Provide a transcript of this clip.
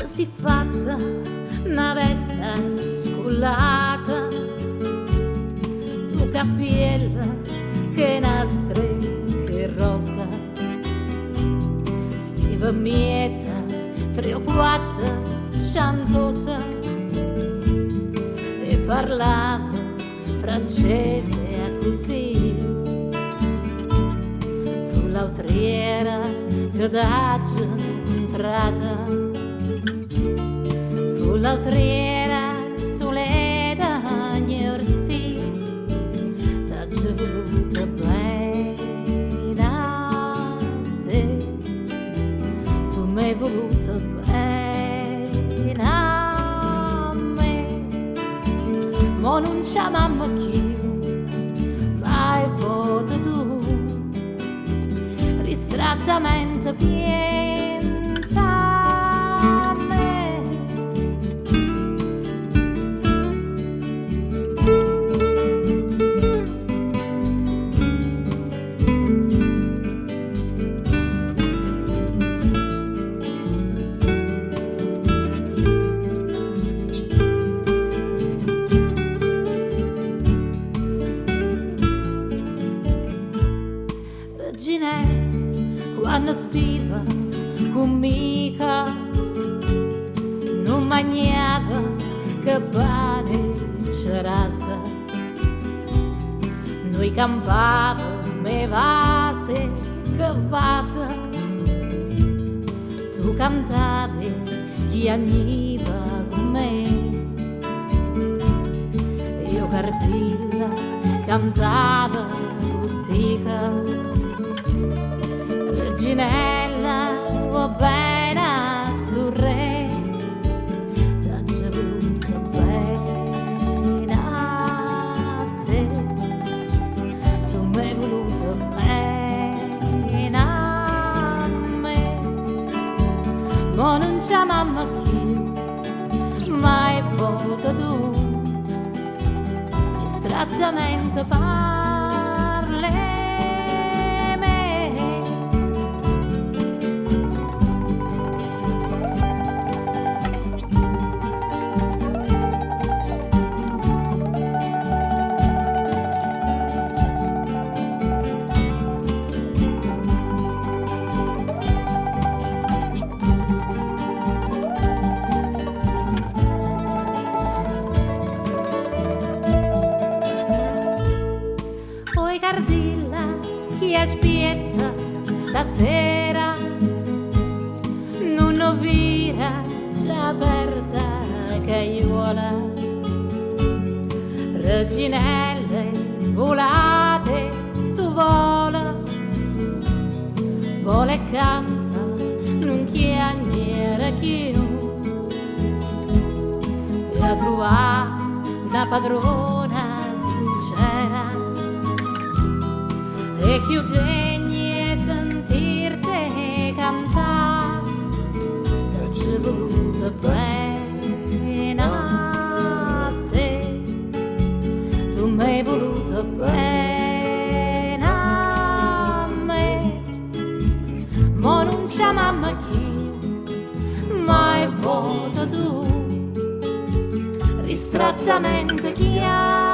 Si fatta una veste scullata, tu cappiella che nastre che rosa, stiva mieta, tre o quattro sciantosa, e parlava francese così. Fu l'autriera che d'agio entrata, l'autriera sulle dagne orsi, t'ha voluta bene a te, tu m'hai voluta bene a me, ma non c'è mamma più, mai voto tu, ristrattamente pensa a me. Quando stiva con mica non mangiava che pane c'erasa, noi campavamo me vase che vasa, tu cantavi chi anniva con me, io Cardilla cantava bottica. Reginella, va bene sto re, t'ha già voluta bene a te, tu m'hai voluta bene a me, ma non c'è mamma chi mai vota tu, distrattamente parli. Cardilla, chi aspetta stasera non ho vira già aperta cagliuola, reginelle volate tu vola e canta non chiagnera più, ti ha trovato una padrona sincera e più degni sentirte cantare, t'ho voluta bene a te, tu m'hai voluta bene a me, ma non c'è mamma chi mai vota tu, ristrattamente chi ha